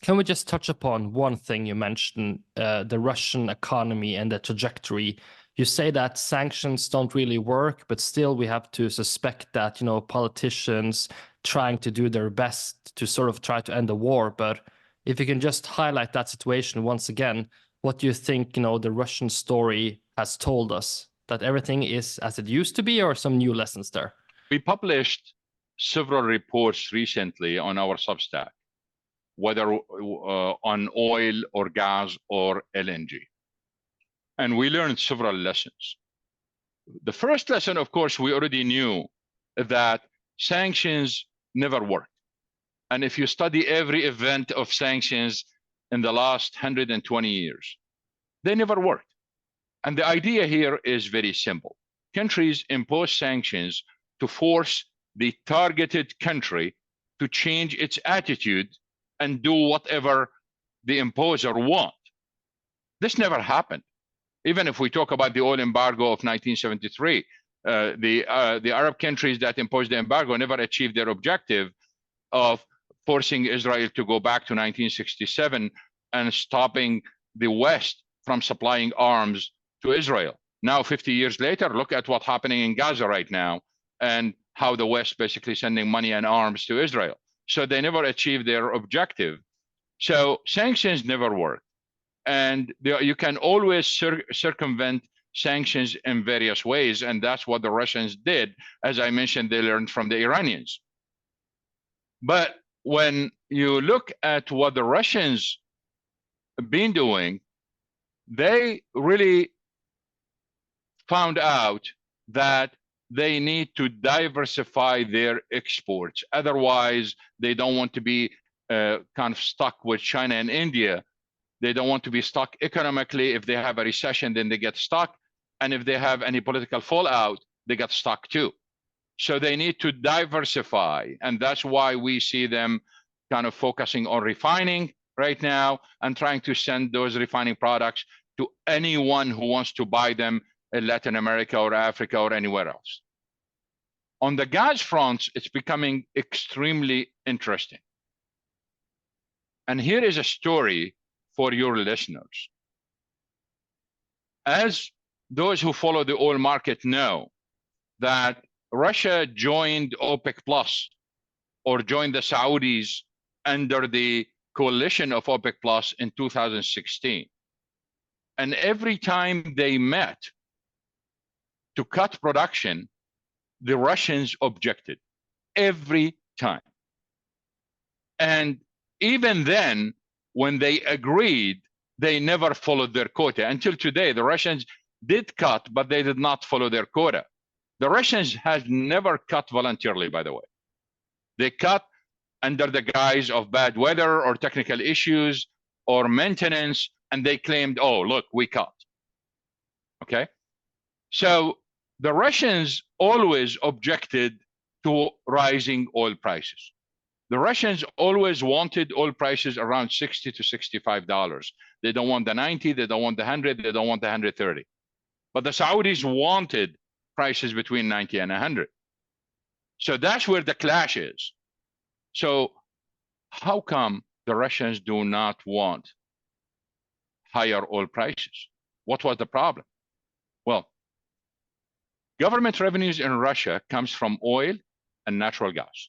Can we just touch upon one thing you mentioned, the Russian economy and the trajectory? You say that sanctions don't really work, but still we have to suspect that, politicians trying to do their best to sort of try to end the war. But if you can just highlight that situation once again, what do you think, the Russian story has told us? That everything is as it used to be, or some new lessons there? We published several reports recently on our Substack, whether on oil or gas or LNG. And we learned several lessons. The first lesson, of course, we already knew that sanctions never worked. And if you study every event of sanctions in the last 120 years, they never worked. And the idea here is very simple. Countries impose sanctions to force the targeted country to change its attitude and do whatever the imposer wants. This never happened. Even if we talk about the oil embargo of 1973, the Arab countries that imposed the embargo never achieved their objective of forcing Israel to go back to 1967 and stopping the West from supplying arms to Israel. Now, 50 years later, look at what's happening in Gaza right now and how the West basically sending money and arms to Israel. So they never achieved their objective. So sanctions never work. And you can always circumvent sanctions in various ways. And that's what the Russians did. As I mentioned, they learned from the Iranians. But when you look at what the Russians have been doing, they really found out that they need to diversify their exports. Otherwise, they don't want to be kind of stuck with China and India. They don't want to be stuck economically. If they have a recession, then they get stuck. And if they have any political fallout, they get stuck too. So they need to diversify. And that's why we see them kind of focusing on refining right now and trying to send those refining products to anyone who wants to buy them in Latin America or Africa or anywhere else. On the gas front, it's becoming extremely interesting. And here is a story for your listeners. As those who follow the oil market know, that Russia joined OPEC Plus or joined the Saudis under the coalition of OPEC Plus in 2016. And every time they met to cut production, the Russians objected every time. And even then, when they agreed, they never followed their quota. Until today, the Russians did cut, but they did not follow their quota. The Russians have never cut voluntarily, by the way. They cut under the guise of bad weather or technical issues or maintenance, and they claimed, oh, look, we cut. Okay? So the Russians always objected to rising oil prices. The Russians always wanted oil prices around $60 to $65. They don't want the 90, they don't want the 100, they don't want the 130. But the Saudis wanted prices between 90 and 100. So that's where the clash is. So how come the Russians do not want higher oil prices? What was the problem? Well, government revenues in Russia comes from oil and natural gas.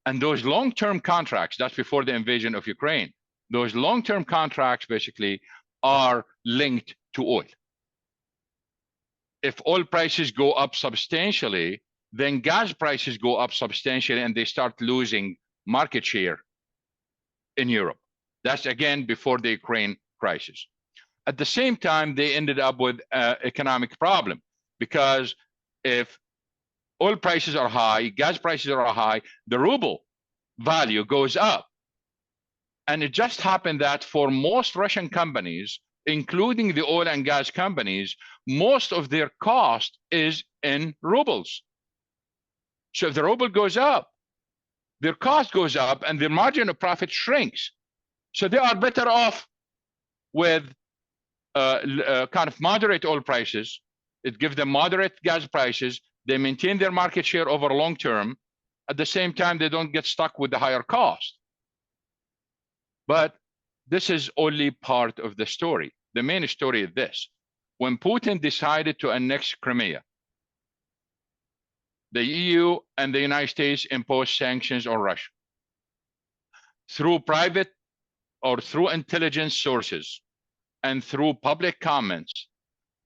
And those long-term contracts, that's before the invasion of Ukraine, those long-term contracts basically are linked to oil. If oil prices go up substantially, then gas prices go up substantially and they start losing market share in Europe. That's again before the Ukraine crisis. At the same time, they ended up with an economic problem because if oil prices are high, gas prices are high, the ruble value goes up. And it just happened that for most Russian companies, including the oil and gas companies, most of their cost is in rubles. So if the ruble goes up, their cost goes up and their margin of profit shrinks. So they are better off with kind of moderate oil prices. It gives them moderate gas prices. They maintain their market share over long term. At the same time, they don't get stuck with the higher cost. But this is only part of the story. The main story is this. When Putin decided to annex Crimea, the EU and the United States imposed sanctions on Russia. Through private or through intelligence sources and through public comments,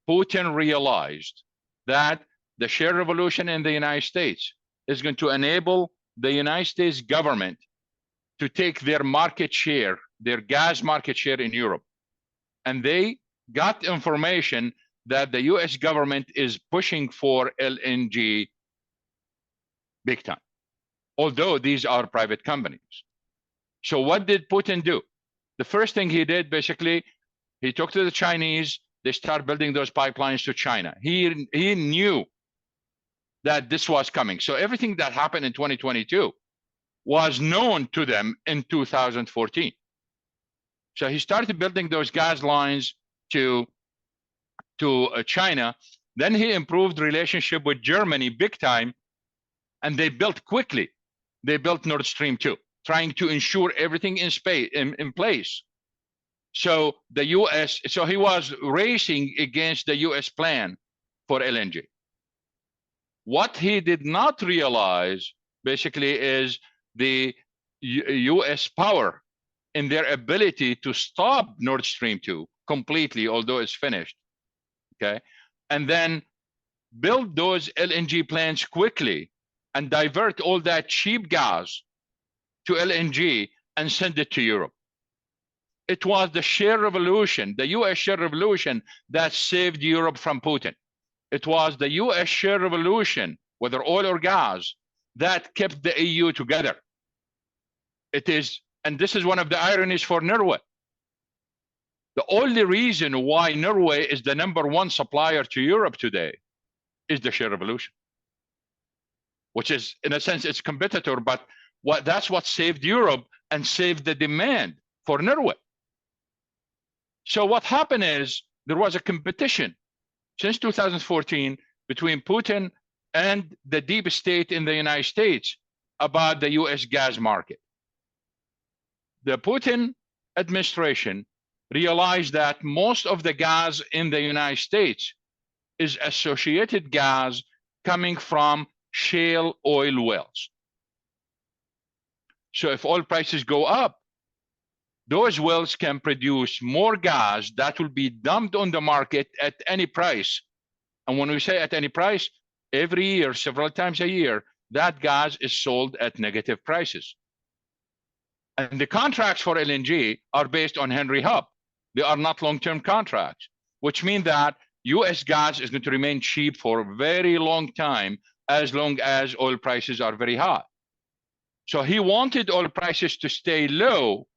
Putin realized that the share revolution in the United States is going to enable the United States government to take their market share, their gas market share in Europe. And they got information that the US government is pushing for LNG big time, although these are private companies. So what did Putin do? The first thing he did, basically, he talked to the Chinese. They start building those pipelines to China. He knew that this was coming. So everything that happened in 2022 was known to them in 2014. So he started building those gas lines to China. Then he improved relationship with Germany big time, and they built quickly. They built Nord Stream 2, trying to ensure everything in place. So the US, so he was racing against the US plan for LNG. What he did not realize, basically, is the US power in their ability to stop Nord Stream 2 completely, although it's finished, okay? And then build those LNG plants quickly and divert all that cheap gas to LNG and send it to Europe. It was the share revolution, the US share revolution, that saved Europe from Putin. It was the US share revolution, whether oil or gas, that kept the EU together. It is, and this is one of the ironies for Norway. The only reason why Norway is the #1 supplier to Europe today is the share revolution, which is, in a sense, its competitor, but that's what saved Europe and saved the demand for Norway. So what happened is there was a competition since 2014 between Putin and the deep state in the United States about the US gas market. The Putin administration realized that most of the gas in the United States is associated gas coming from shale oil wells. So if oil prices go up, those wells can produce more gas that will be dumped on the market at any price. And when we say at any price, every year, several times a year, that gas is sold at negative prices. And the contracts for LNG are based on Henry Hub. They are not long-term contracts, which means that US gas is going to remain cheap for a very long time, as long as oil prices are very high. So he wanted oil prices to stay low,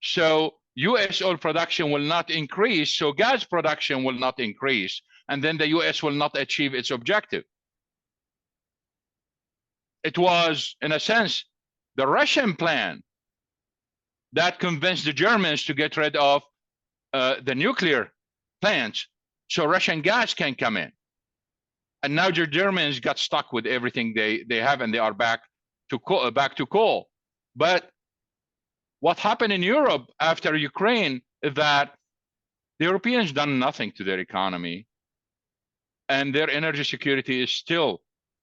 so US oil production will not increase, so gas production will not increase, and then the US will not achieve its objective. It was, in a sense, the Russian plan that convinced the Germans to get rid of the nuclear plants so Russian gas can come in. And now the Germans got stuck with everything they have, and they are back to coal. But what happened in Europe after Ukraine is that the Europeans done nothing to their economy, and their energy security is still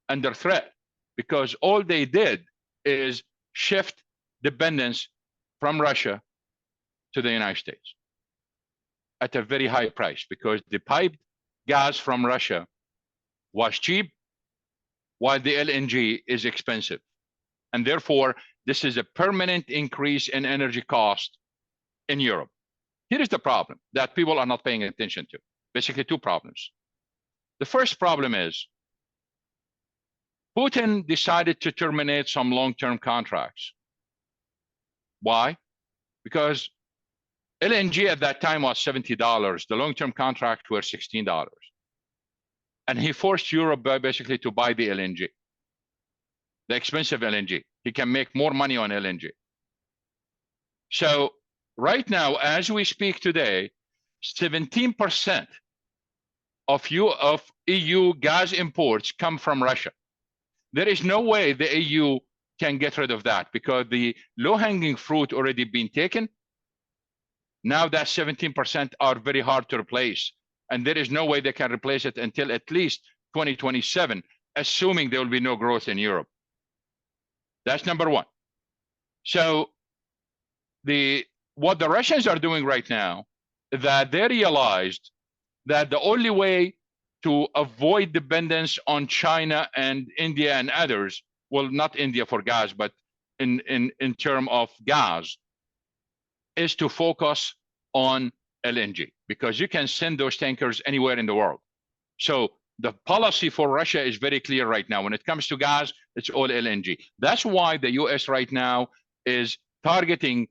under threat, because all they did is shift dependence from Russia to the United States at a very high price, because the piped gas from Russia was cheap while the LNG is expensive. And therefore, this is a permanent increase in energy cost in Europe. Here is the problem that people are not paying attention to. Basically, two problems. The first problem is Putin decided to terminate some long-term contracts. Why? Because LNG at that time was $70. The long-term contracts were $16. And he forced Europe basically to buy the LNG, the expensive LNG. He can make more money on LNG. So right now, as we speak today, 17% of EU gas imports come from Russia. There is no way the EU can get rid of that, because the low-hanging fruit already been taken. Now that 17% are very hard to replace, and there is no way they can replace it until at least 2027, assuming there will be no growth in Europe. That's number one. So what the Russians are doing right now, that they realized that the only way to avoid dependence on China and India and others, well, not India for gas, but in terms of gas, is to focus on LNG, because you can send those tankers anywhere in the world. So the policy for Russia is very clear right now. When it comes to gas, it's all LNG. That's why the US right now is targeting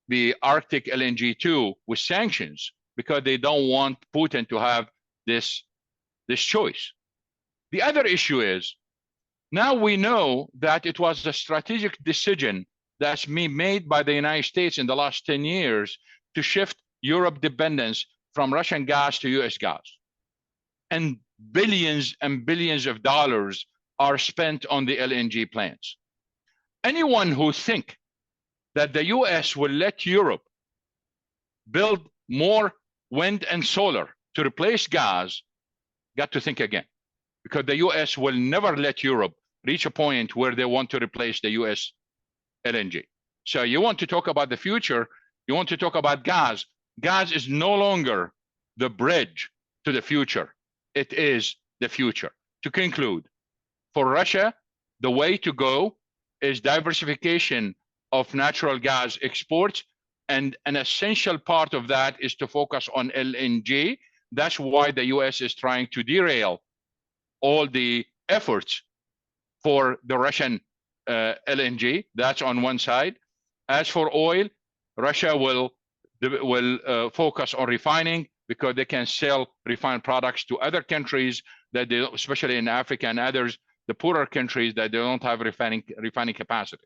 the Arctic LNG too with sanctions, because they don't want Putin to have this choice. The other issue is, now we know that it was a strategic decision that's been made by the United States in the last 10 years to shift Europe dependence from Russian gas to US gas. And billions and billions of dollars are spent on the LNG plants. Anyone who think that the US will let Europe build more wind and solar to replace gas got to think again, because the US will never let Europe reach a point where they want to replace the US LNG. So you want to talk about the future, you want to talk about gas. Gas is no longer the bridge to the future. It is the future. To conclude, for Russia, the way to go is diversification of natural gas exports, and an essential part of that is to focus on LNG. That's why the US is trying to derail all the efforts for the Russian LNG. That's on one side. As for oil, Russia will focus on refining, because they can sell refined products to other countries that they, especially in Africa and others, the poorer countries that they don't have refining capacity.